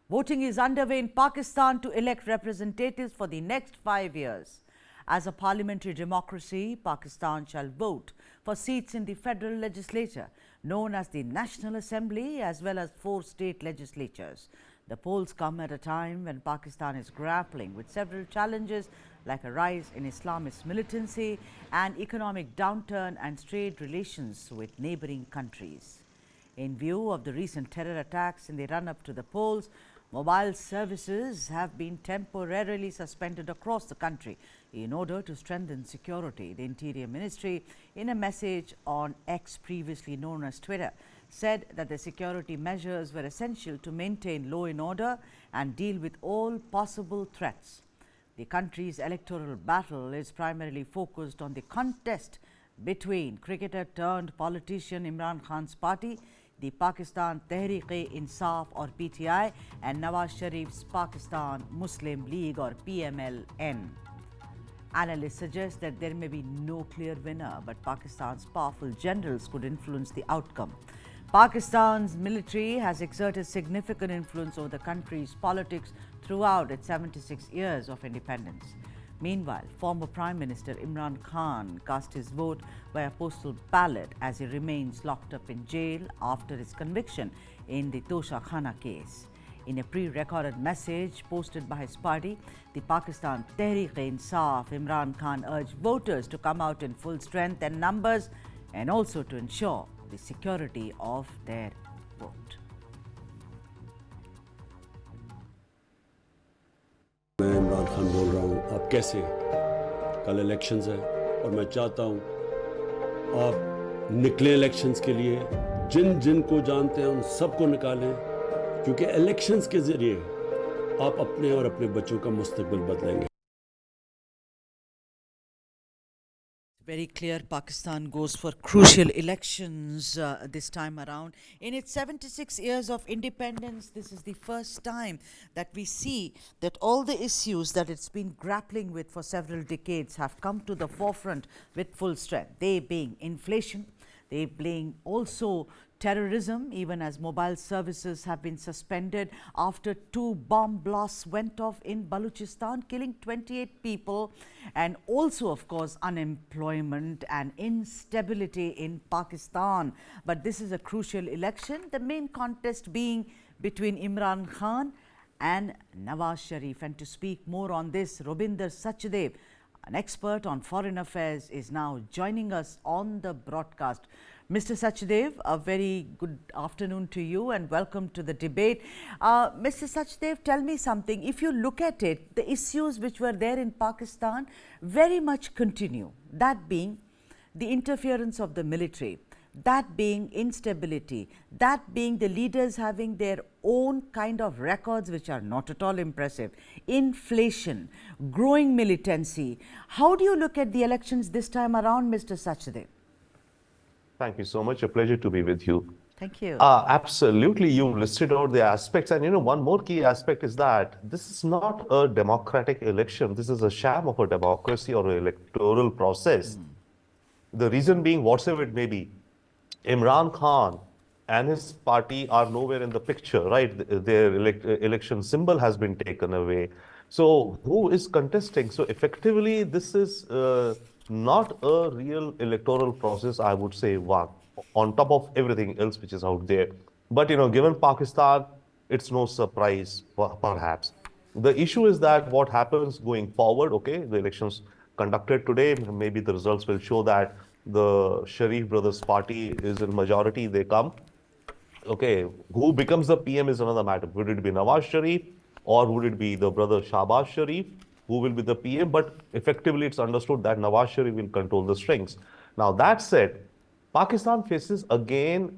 Voting is underway in Pakistan to elect representatives for the next 5 years. As a parliamentary democracy, Pakistan shall vote for seats in the federal legislature, known as the National Assembly, as well as 4 state legislatures. The polls come at a time when Pakistan is grappling with several challenges like a rise in Islamist militancy, an economic downturn, and strained relations with neighboring countries. In view of the recent terror attacks in the run-up to the polls, mobile services have been temporarily suspended across the country in order to strengthen security. The Interior Ministry, in a message on X, previously known as Twitter, said that the security measures were essential to maintain law and order and deal with all possible threats. The country's electoral battle is primarily focused on the contest between cricketer turned politician Imran Khan's party, the Pakistan Tehreek-e-Insaf or PTI, and Nawaz Sharif's Pakistan Muslim League or PML-N. Analysts suggest that there may be no clear winner, but Pakistan's powerful generals could influence the outcome. Pakistan's military has exerted significant influence over the country's politics throughout its 76 years of independence. Meanwhile, former Prime Minister Imran Khan cast his vote via postal ballot as he remains locked up in jail after his conviction in the Tosha Khana case. In a pre-recorded message posted by his party, the Pakistan Tehreek-e-Insaf, Imran Khan urged voters to come out in full strength and numbers and also to ensure the security of their vote. मैं इमरान खान बोल रहा हूँ। आप कैसे? कल elections है और मैं चाहता हूँ आप निकले इलेक्शंस के लिए, जिन जिन को जानते हैं उन सबको निकालें, क्योंकि इलेक्शंस के जरिए आप अपने और अपने बच्चों का मुस्तकबिल बदलेंगे। Very clear, Pakistan goes for crucial elections this time around. In its 76 years of independence, this is the first time that we see that all the issues that it's been grappling with for several decades have come to the forefront with full strength. They being inflation, they being also terrorism, even as mobile services have been suspended after 2 bomb blasts went off in Balochistan, killing 28 people, and also, of course, unemployment and instability in Pakistan. But this is a crucial election, the main contest being between Imran Khan and Nawaz Sharif. And to speak more on this, Robinder Sachdev, an expert on foreign affairs, is now joining us on the broadcast. Mr. Sachdev, a very good afternoon to you and welcome to the debate. Mr. Sachdev, tell me something. If you look at it, the issues which were there in Pakistan very much continue. That being the interference of the military, that being instability, that being the leaders having their own kind of records which are not at all impressive, inflation, growing militancy. How do you look at the elections this time around, Mr. Sachdev? Thank you so much. A pleasure to be with you. Thank you. Absolutely. You listed out the aspects. And, one more key aspect is that this is not a democratic election. This is a sham of a democracy or an electoral process. The reason being, whatsoever it may be, Imran Khan and his party are nowhere in the picture, right? Their election symbol has been taken away. So who is contesting? So effectively, this is not a real electoral process, I would say, one, on top of everything else which is out there. But, given Pakistan, it's no surprise, perhaps. The issue is that what happens going forward, okay, the elections conducted today, maybe the results will show that the Sharif brothers party is in majority, they come. Okay, who becomes the PM is another matter. Would it be Nawaz Sharif or would it be the brother Shahbaz Sharif who will be the PM? But effectively, it's understood that Nawaz Sharif will control the strings. Now, that said, Pakistan faces again,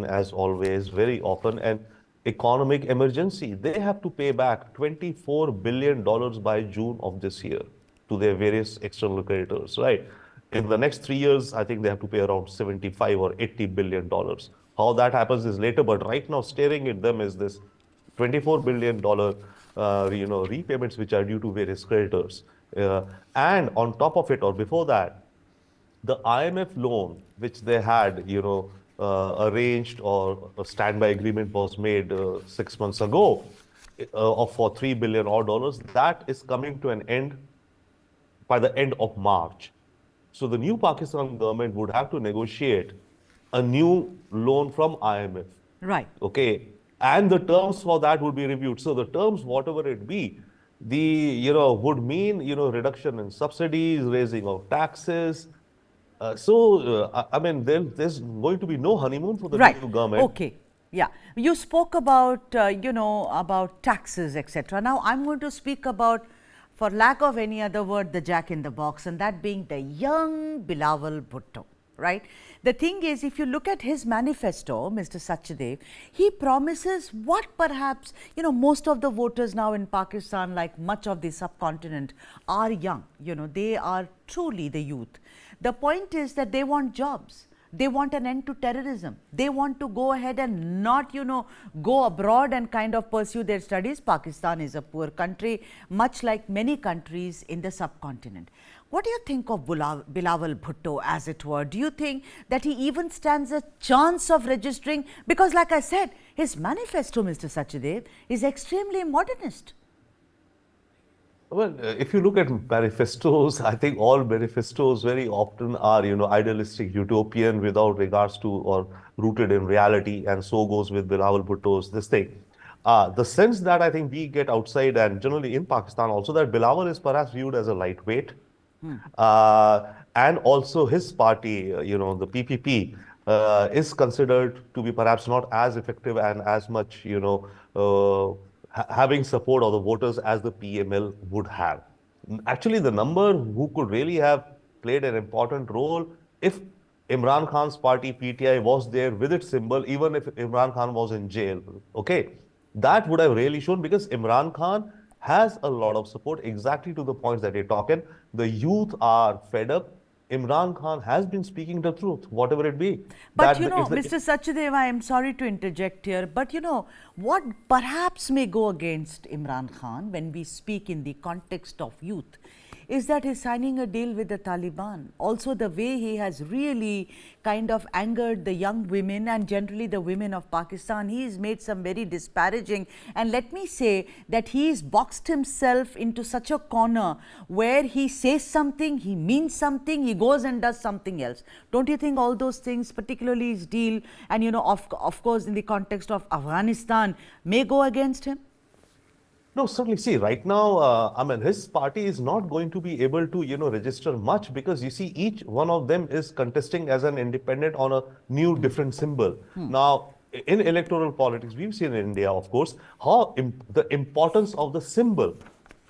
as always, very often, an economic emergency. They have to pay back $24 billion by June of this year to their various external creditors, right? In the next 3 years, I think they have to pay around $75 or $80 billion. How that happens is later, but right now, staring at them is this $24 billion repayments which are due to various creditors. And on top of it, or before that, the IMF loan, which they had, arranged or a standby agreement was made 6 months ago of for $3 billion odd dollars, that is coming to an end by the end of March. So the new Pakistan government would have to negotiate a new loan from IMF. Right. Okay. And the terms for that would be reviewed. So the terms, whatever it be, would mean, reduction in subsidies, raising of taxes. I mean, there's going to be no honeymoon for the Right. new government. Okay. Yeah. You spoke about, about taxes, etc. Now, I'm going to speak about, for lack of any other word, the jack in the box, and that being the young Bilawal Bhutto, right? The thing is, if you look at his manifesto, Mr. Sachdev, he promises what perhaps, most of the voters now in Pakistan, like much of the subcontinent, are young. They are truly the youth. The point is that they want jobs. They want an end to terrorism. They want to go ahead and not, go abroad and kind of pursue their studies. Pakistan is a poor country, much like many countries in the subcontinent. What do you think of Bilawal Bhutto, as it were? Do you think that he even stands a chance of registering? Because like I said, his manifesto, Mr. Sachdev, is extremely modernist. Well, if you look at manifestos, I think all manifestos very often are, idealistic, utopian without regards to or rooted in reality, and so goes with Bilawal Bhutto's this thing. The sense that I think we get outside and generally in Pakistan also, that Bilawal is perhaps viewed as a lightweight. And also his party, the PPP, is considered to be perhaps not as effective and as much, having support of the voters as the PML would have. Actually, the number who could really have played an important role if Imran Khan's party PTI was there with its symbol, even if Imran Khan was in jail, okay, that would have really shown, because Imran Khan has a lot of support exactly to the points that you're talking. The youth are fed up. Imran Khan has been speaking the truth, whatever it be. But Mr. Sachdev, I am sorry to interject here, but what perhaps may go against Imran Khan when we speak in the context of youth is that he's signing a deal with the Taliban. Also, the way he has really kind of angered the young women and generally the women of Pakistan, he's made some very disparaging, and let me say that he's boxed himself into such a corner where he says something, he means something, he goes and does something else. Don't you think all those things, particularly his deal and of course in the context of Afghanistan, may go against him? No, certainly. See, right now, I mean, his party is not going to be able to, register much, because you see, each one of them is contesting as an independent on a new, different symbol. Now, in electoral politics, we've seen in India, of course, how the importance of the symbol,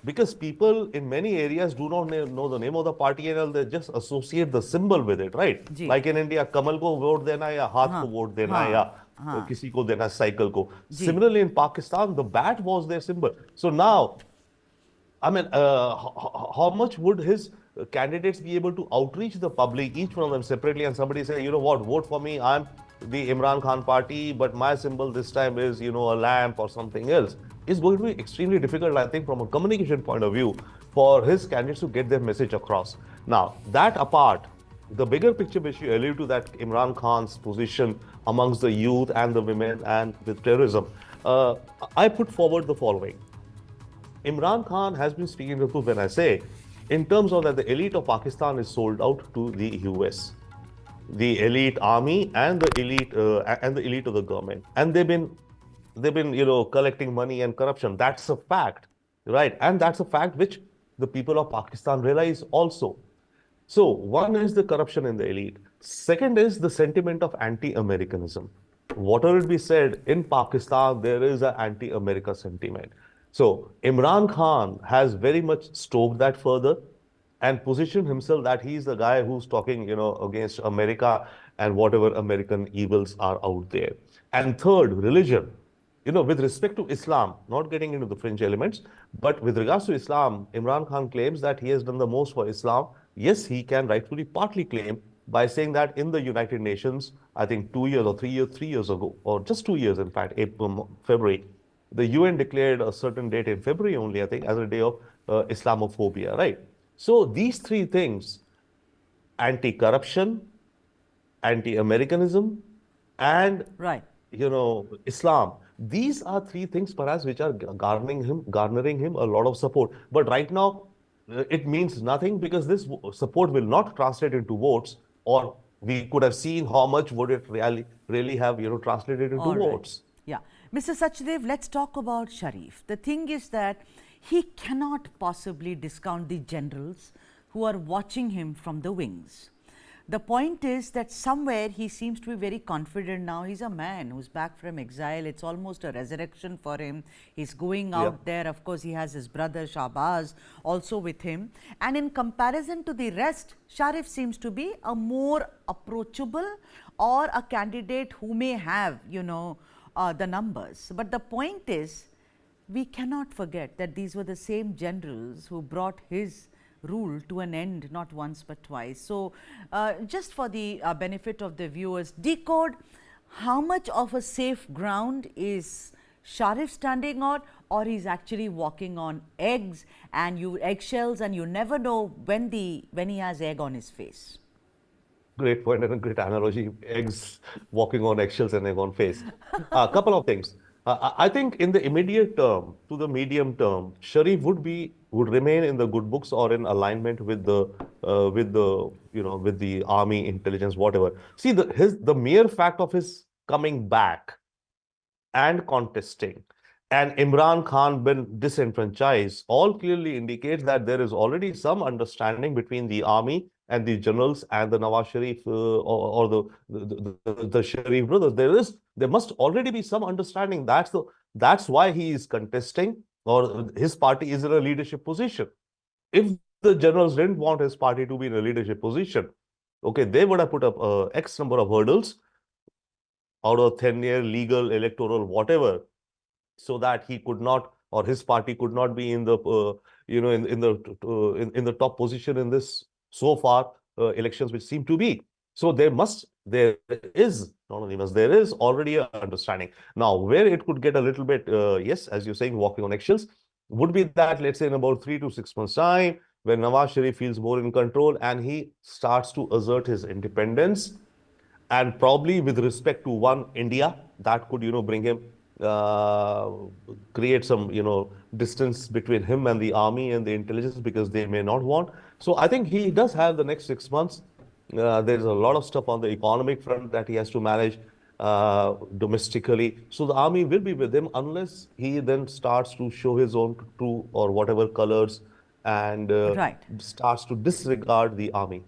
because people in many areas do not know the name of the party and all, they just associate the symbol with it, right? Ji. Like in India, Kamal ko vote dena ya haath ko vote dena ya kisi ko dena cycle ko. Similarly, in Pakistan, the bat was their symbol. So now, I mean, how much would his candidates be able to outreach the public, each one of them separately, and somebody say, you know what, vote for me, I'm the Imran Khan party, but my symbol this time is, a lamp or something else. It's going to be extremely difficult, I think, from a communication point of view, for his candidates to get their message across. Now, that apart, the bigger picture which you allude to, that Imran Khan's position amongst the youth and the women and with terrorism, I put forward the following. Imran Khan has been speaking the truth when I say, in terms of that the elite of Pakistan is sold out to the US, the elite army and the elite of the government, and they've been collecting money and corruption. That's a fact, right? And that's a fact which the people of Pakistan realize also. So one is the corruption in the elite. Second is the sentiment of anti-Americanism. Whatever it be said, in Pakistan, there is an anti-America sentiment. So Imran Khan has very much stoked that further and positioned himself that he's the guy who's talking, against America and whatever American evils are out there. And third, religion. With respect to Islam, not getting into the fringe elements, but with regards to Islam, Imran Khan claims that he has done the most for Islam. Yes, he can rightfully partly claim by saying that in the United Nations, I think 2 years or 3 years ago, or just 2 years, in fact, February, the UN declared a certain date in February only, I think, as a day of Islamophobia, right? So these three things, anti-corruption, anti-Americanism, and Right. Islam. These are three things perhaps which are garnering him a lot of support. But right now, it means nothing because this support will not translate into votes, or we could have seen how much would it really have, translated into All right. votes. Yeah. Mr. Sachdev, let's talk about Sharif. The thing is that he cannot possibly discount the generals who are watching him from the wings. The point is that somewhere he seems to be very confident now. He's a man who's back from exile. It's almost a resurrection for him. He's going out there. Of course, he has his brother Shahbaz also with him. And in comparison to the rest, Sharif seems to be a more approachable or a candidate who may have, the numbers. But the point is, we cannot forget that these were the same generals who brought his rule to an end not once but twice. So, just for the benefit of the viewers, decode how much of a safe ground is Sharif standing on, or he's actually walking on eggshells, and you never know when he has egg on his face. Great point and a great analogy. Eggs walking on eggshells and egg on face. A couple of things. I think in the immediate term to the medium term, Sharif would remain in the good books or in alignment with the army intelligence, whatever. See, the mere fact of his coming back and contesting, and Imran Khan been disenfranchised, all clearly indicates that there is already some understanding between the army and the generals and the Nawaz Sharif or the Sharif brothers. There must already be some understanding. That's why he is contesting, or his party is in a leadership position. If the generals didn't want his party to be in a leadership position, okay, they would have put up X number of hurdles out of tenure, legal, electoral, whatever, so that he could not, or his party could not be in the in the top position in this so far elections, which seem to be. So there is not only must, there is already an understanding. Now, where it could get a little bit, yes, as you're saying, walking on eggshells, would be that, let's say, in about 3 to 6 months' time, when Nawaz Sharif feels more in control and he starts to assert his independence, and probably with respect to one India, that could, bring him, create some, distance between him and the army and the intelligence, because they may not want. So I think he does have the next 6 months. There's a lot of stuff on the economic front that he has to manage domestically. So the army will be with him unless he then starts to show his own true or whatever colors and Right. starts to disregard the army.